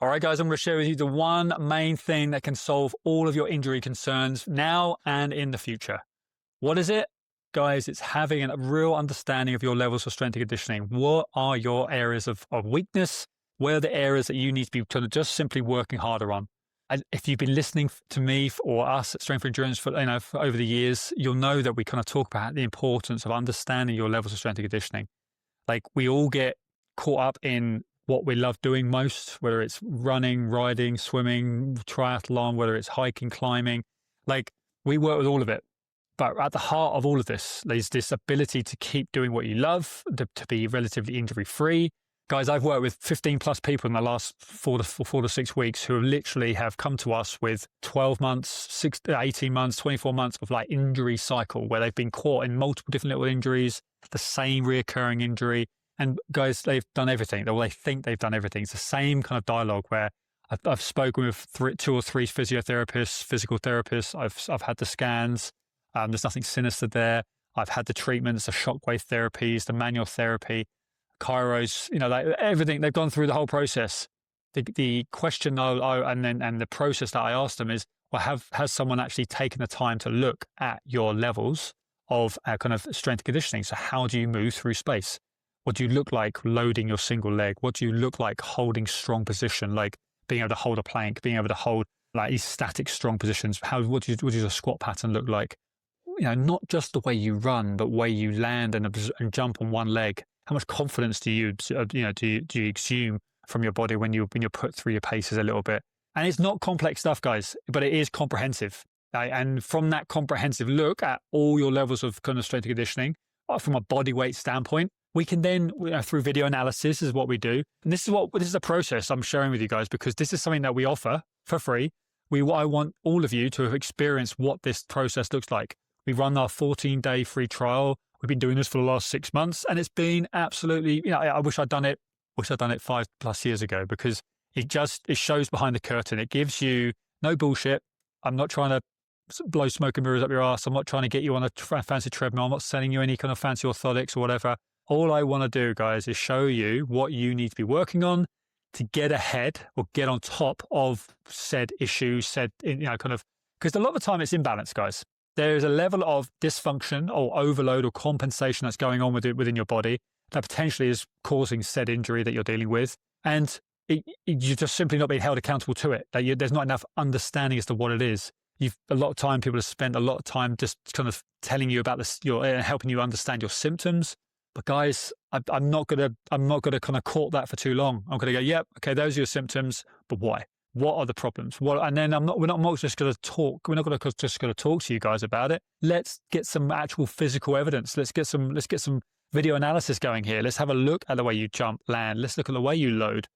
All right, guys, I'm going to share with you the one main thing that can solve all of your injury concerns now and in the future. What is it? Guys, it's having a real understanding of your levels of strength and conditioning. What are your areas of weakness? Where are the areas that you need to be just simply working harder on? And if you've been listening to me or us at Strength for Endurance for over the years, you'll know that we kind of talk about the importance of understanding your levels of strength and conditioning. Like, we all get caught up in what we love doing most, whether it's running, riding, swimming, triathlon, whether it's hiking, climbing. Like, we work with all of it. But at the heart of all of this is this ability to keep doing what you love, to be relatively injury-free. Guys, I've worked with 15 plus people in the last 4 to 6 weeks who literally have come to us with 12 months, 18 months, 24 months of like injury cycle where they've been caught in multiple different little injuries, the same reoccurring injury. And guys, they've done everything. They think they've done everything. It's the same kind of dialogue where I've spoken with 2 or 3 physiotherapists, physical therapists. I've had the scans. There's nothing sinister there. I've had the treatments, the shockwave therapies, the manual therapy, chiros, like everything. They've gone through the whole process. The question and the process that I asked them is, well, has someone actually taken the time to look at your levels of kind of strength and conditioning? So how do you move through space? What do you look like loading your single leg? What do you look like holding strong position, like being able to hold a plank, being able to hold like these static strong positions? What does a squat pattern look like? Not just the way you run, but way you land and jump on one leg. How much confidence do you exhume from your body when you're put through your paces a little bit? And it's not complex stuff, guys, but it is comprehensive. And from that comprehensive look at all your levels of kind of strength and conditioning, from a body weight standpoint, we can then, through video analysis is what we do. And this is a process I'm sharing with you guys because this is something that we offer for free. I want all of you to experience what this process looks like. We run our 14-day free trial. We've been doing this for the last 6 months, and it's been absolutely, I wish I'd done it 5+ years ago because it shows behind the curtain. It gives you no bullshit. I'm not trying to blow smoke and mirrors up your ass. I'm not trying to get you on a fancy treadmill. I'm not selling you any kind of fancy orthotics or whatever. All I want to do, guys, is show you what you need to be working on to get ahead or get on top of said issues, because a lot of the time it's imbalance, guys. There's a level of dysfunction or overload or compensation that's going on within your body that potentially is causing said injury that you're dealing with. And you're just simply not being held accountable to it. There's not enough understanding as to what it is. A lot of time, people have spent a lot of time just kind of telling you about this, helping you understand your symptoms. But guys, I'm not gonna kind of court that for too long. I'm gonna go, yep, okay, those are your symptoms, but why? What are the problems? And then we're not just going to talk. We're not just going to talk to you guys about it. Let's get some actual physical evidence. Let's get some video analysis going here. Let's have a look at the way you jump, land. Let's look at the way you load.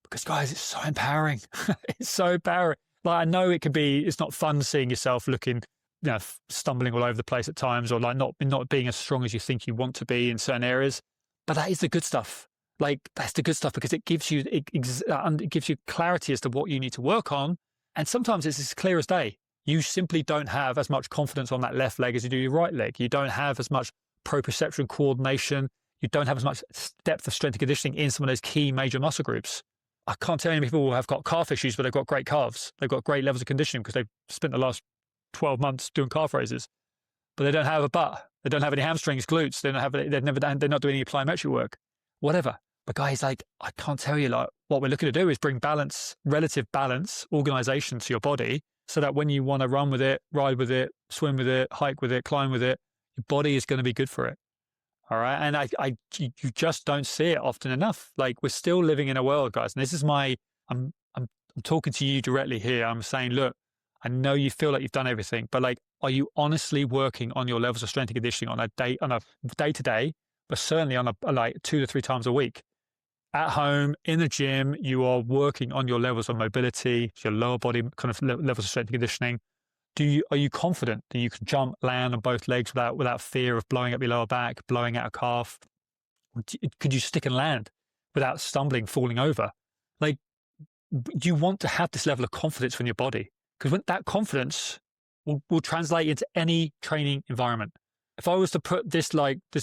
Because guys, it's so empowering. It's so empowering. Like, I know it's not fun seeing yourself looking, stumbling all over the place at times, or like not being as strong as you think you want to be in certain areas. But that is the good stuff. Like, that's the good stuff because it gives you clarity as to what you need to work on. And sometimes it's as clear as day. You simply don't have as much confidence on that left leg as you do your right leg. You don't have as much proprioception coordination. You don't have as much depth of strength and conditioning in some of those key major muscle groups. I can't tell you people who have got calf issues, but they've got great calves. They've got great levels of conditioning because they've spent the last 12 months doing calf raises. But they don't have a butt. They don't have any hamstrings, glutes. They're not doing any plyometric work, whatever. But guys, like, I can't tell you, like, what we're looking to do is bring balance, relative balance, organization to your body so that when you want to run with it, ride with it, swim with it, hike with it, climb with it, your body is going to be good for it. All right. And you just don't see it often enough. Like, we're still living in a world, guys. And this is I'm talking to you directly here. I'm saying, look, I know you feel like you've done everything, but like, are you honestly working on your levels of strength and conditioning on a day-to-day, but certainly on like 2 to 3 times a week? At home, in the gym, you are working on your levels of mobility, your lower body kind of levels of strength and conditioning. Are you confident that you can jump, land on both legs without fear of blowing up your lower back, blowing out a calf? Could you stick and land without stumbling, falling over? Like, you want to have this level of confidence from your body because that confidence will translate into any training environment. If I was to put this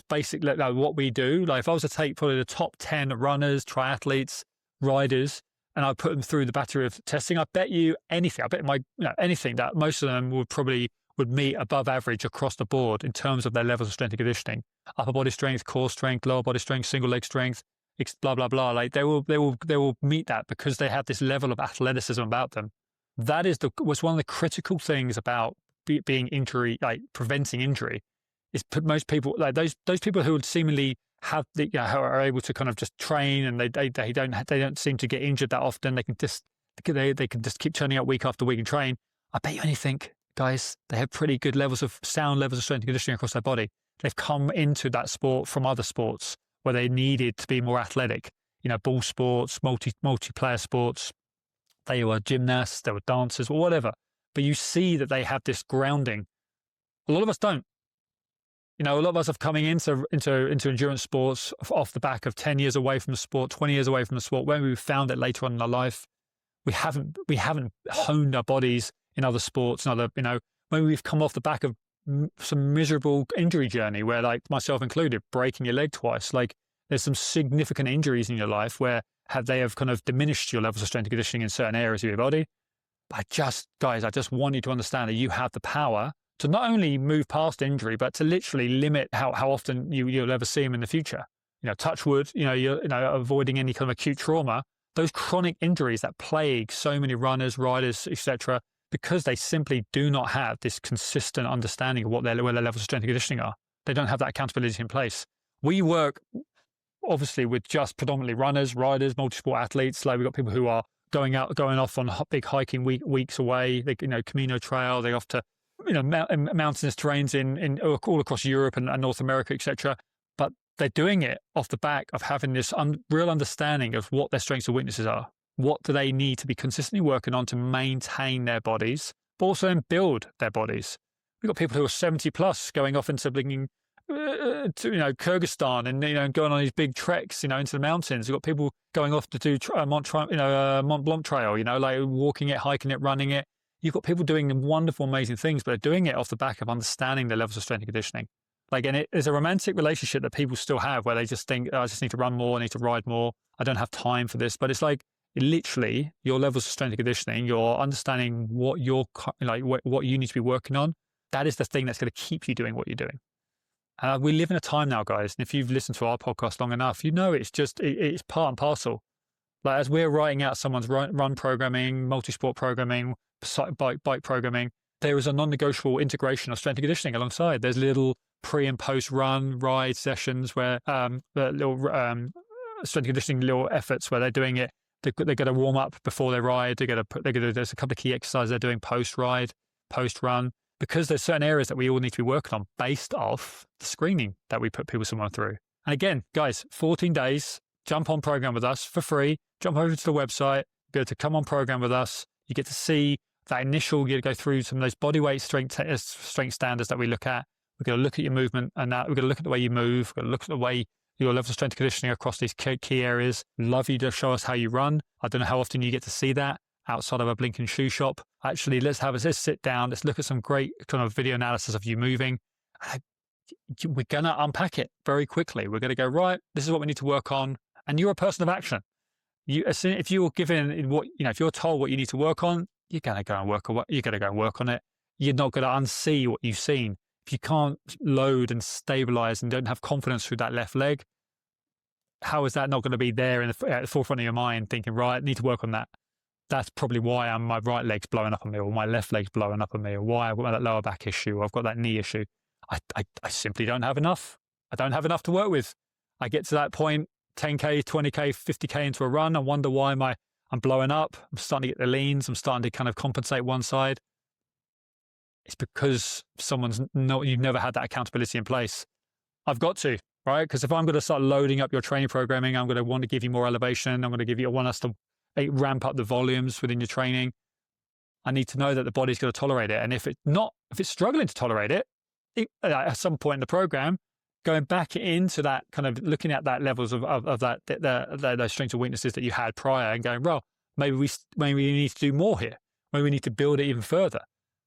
basic, what we do, like if I was to take probably the top 10 runners, triathletes, riders, and I put them through the battery of testing, I bet you anything, anything that most of them would meet above average across the board in terms of their levels of strength and conditioning, upper body strength, core strength, lower body strength, single leg strength, blah, blah, blah. Like they will meet that because they have this level of athleticism about them. That was one of the critical things about being injury, like preventing injury, is most people, like those people who would seemingly have who are able to kind of just train and they don't seem to get injured that often. They can just keep turning up week after week and train. I bet you anything, guys, they have pretty good sound levels of strength and conditioning across their body. They've come into that sport from other sports where they needed to be more athletic, ball sports, multiplayer sports. They were gymnasts, they were dancers, or whatever. But you see that they have this grounding. A lot of us don't. A lot of us have coming into endurance sports off the back of 10 years away from the sport, 20 years away from the sport. When we found it later on in our life, we haven't honed our bodies in other sports and when we've come off the back of some miserable injury journey where, like myself included, breaking your leg twice. Like there's some significant injuries in your life where they have kind of diminished your levels of strength and conditioning in certain areas of your body. But I just want you to understand that you have the power to not only move past injury, but to literally limit how often you'll ever see them in the future. Touch wood, you're avoiding any kind of acute trauma. Those chronic injuries that plague so many runners, riders, etc., because they simply do not have this consistent understanding of where their levels of strength and conditioning are. They don't have that accountability in place. We work obviously with just predominantly runners, riders, multi-sport athletes. Like we've got people who are going off on big hiking weeks away. They, Camino Trail. They off to mountainous terrains in all across Europe and North America, etc. But they're doing it off the back of having this real understanding of what their strengths and weaknesses are. What do they need to be consistently working on to maintain their bodies, but also then build their bodies? We've got people who are 70 plus going off into to Kyrgyzstan and going on these big treks into the mountains. We've got people going off to do Mont Blanc Trail, like walking it, hiking it, running it. You've got people doing wonderful, amazing things, but they're doing it off the back of understanding their levels of strength and conditioning. And it is a romantic relationship that people still have where they just think, I just need to run more, I need to ride more, I don't have time for this. But it's like literally your levels of strength and conditioning, your understanding what what you need to be working on. That is the thing that's going to keep you doing what you're doing. We live in a time now, guys, and if you've listened to our podcast long enough, it's part and parcel. Like as we're writing out someone's run programming, multi-sport programming, bike programming, there is a non-negotiable integration of strength and conditioning alongside. There's little pre and post run ride sessions where the little strength and conditioning little efforts where they're doing it. They're going to warm up before they ride. There's a couple of key exercises they're doing post ride, post run, because there's certain areas that we all need to be working on based off the screening that we put someone through. And again, guys, 14 days, jump on program with us for free. Jump over to the website, be able to come on program with us. You get to see that initial, you go through some of those body weight strength standards that we look at. We're going to look at your movement and that. We're going to look at the way you move. We're going to look at the way your level of strength and conditioning across these key areas. Love you to show us how you run. I don't know how often you get to see that outside of a blinking shoe shop. Actually, let's sit down. Let's look at some great kind of video analysis of you moving. We're going to unpack it very quickly. We're going to go, right, this is what we need to work on. And you're a person of action. If you're given if you're told what you need to work on, you're going to go and work on it. You're not going to unsee what you've seen. If you can't load and stabilize and don't have confidence through that left leg, how is that not going to be there at the forefront of your mind thinking, right, I need to work on that? That's probably why my right leg's blowing up on me, or my left leg's blowing up on me, or why I've got that lower back issue, or I've got that knee issue. I simply don't have enough. I don't have enough to work with. I get to that point, 10K, 20K, 50K into a run. I wonder why I'm blowing up. I'm starting to get the leans. I'm starting to kind of compensate one side. It's because you've never had that accountability in place. I've got to, right? Because if I'm going to start loading up your training programming, I'm going to want to give you more elevation. I'm going to want us to ramp up the volumes within your training. I need to know that the body's going to tolerate it. And if it's struggling to tolerate it, at some point in the program, going back into that kind of looking at that levels of that those strengths and weaknesses that you had prior, and going, well, maybe we need to do more here. Maybe we need to build it even further.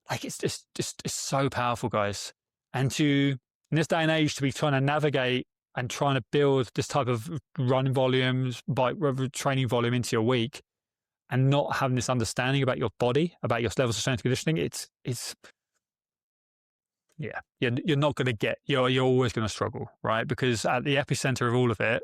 Like it's so powerful, guys. And in this day and age, to be trying to navigate and trying to build this type of running volumes, bike training volume into your week, and not having this understanding about your body, about your levels of strength and conditioning, you're not going to get, you're always going to struggle, right? Because at the epicenter of all of it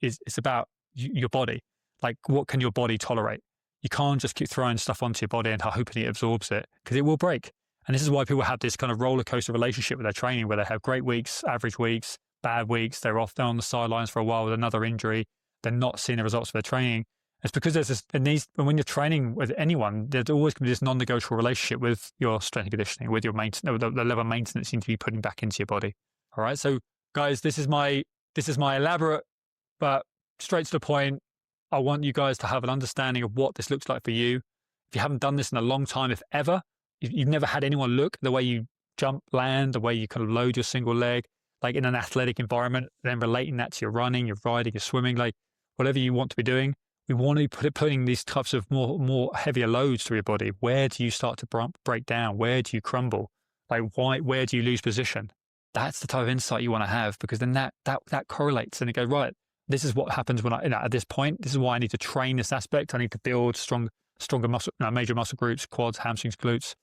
it's about your body. Like, what can your body tolerate? You can't just keep throwing stuff onto your body and hoping it absorbs it, because it will break. And this is why people have this kind of roller coaster relationship with their training, where they have great weeks, average weeks, bad weeks. They're on the sidelines for a while with another injury. They're not seeing the results of their training. It's because there's this, when you're training with anyone, there's always going to be this non-negotiable relationship with your strength and conditioning, with your maintenance, the level of maintenance you need to be putting back into your body. All right. So guys, this is my elaborate, but straight to the point. I want you guys to have an understanding of what this looks like for you. If you haven't done this in a long time, if ever, you've never had anyone look the way you jump, land, the way you kind of load your single leg, like in an athletic environment, then relating that to your running, your riding, your swimming, like whatever you want to be doing. We want to be putting these types of more heavier loads through your body. Where do you start to break down? Where do you crumble? Like, where do you lose position? That's the type of insight you want to have, because then that correlates, and it goes, right, this is what happens when at this point, this is why I need to train this aspect. I need to build stronger muscle, major muscle groups, quads, hamstrings, glutes,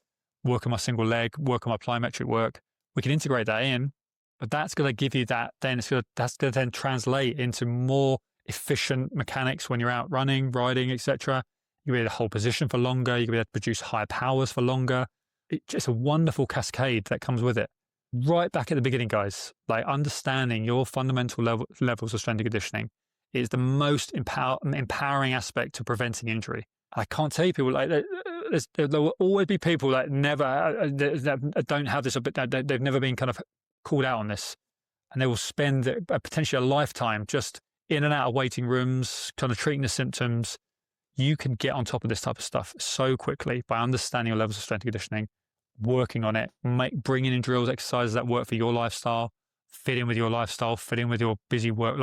work on my single leg, work on my plyometric work. We can integrate that in, but that's going to give you that. Then that's going to then translate into more efficient mechanics when you're out running, riding, etc. You'll be able to hold position for longer. You'll be able to produce higher powers for longer. It's just a wonderful cascade that comes with it. Right back at the beginning, guys, like understanding your fundamental levels of strength and conditioning is the most empowering aspect to preventing injury. I can't tell you, people, like there will always be people that that don't have this, they've never been kind of called out on this, and they will spend potentially a lifetime just in and out of waiting rooms, kind of treating the symptoms. You can get on top of this type of stuff so quickly by understanding your levels of strength and conditioning, working on it, bringing in drills, exercises that work for your lifestyle, fit in with your lifestyle, fit in with your busy work.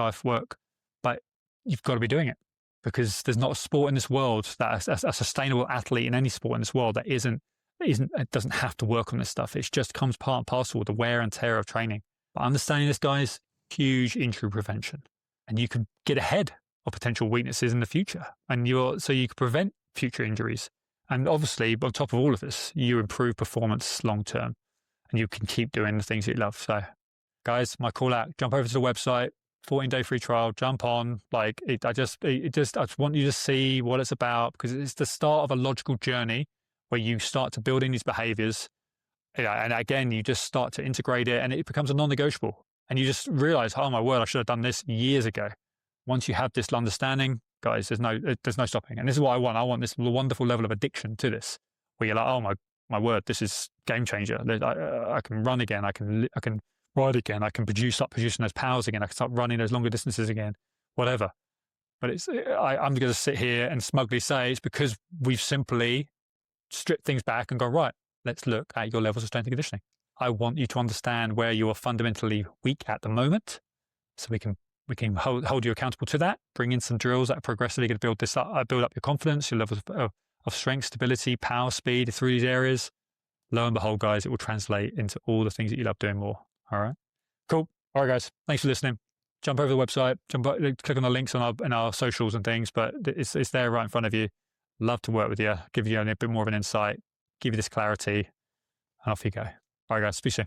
But you've got to be doing it, because there's not a sport in this world that a sustainable athlete in any sport in this world that it doesn't have to work on this stuff. It just comes part and parcel with the wear and tear of training. But understanding this, guys, huge injury prevention. And you can get ahead of potential weaknesses in the future, and so you can prevent future injuries. And obviously, on top of all of this, you improve performance long term, and you can keep doing the things that you love. So, guys, my call out: jump over to the website, 14-day free trial. Jump on. I just want you to see what it's about, because it's the start of a logical journey where you start to build in these behaviors. And again, you just start to integrate it, and it becomes a non-negotiable. And you just realize, oh my word, I should have done this years ago. Once you have this understanding, guys, there's no stopping. And this is what I want. I want this wonderful level of addiction to this, where you're like, oh my word, this is game changer. I can run again. I can ride again. I can start producing those powers again. I can start running those longer distances again, whatever. But I'm going to sit here and smugly say it's because we've simply stripped things back and gone, right, let's look at your levels of strength and conditioning. I want you to understand where you are fundamentally weak at the moment, so we can hold you accountable to that. Bring in some drills that are progressively going to build up your confidence, your levels of strength, stability, power, speed through these areas. Lo and behold, guys, it will translate into all the things that you love doing more. All right, cool. All right, guys, thanks for listening. Jump over the website, click on the links in our socials and things, but it's there right in front of you. Love to work with you, give you a bit more of an insight, give you this clarity, and off you go. All right, guys, speak soon.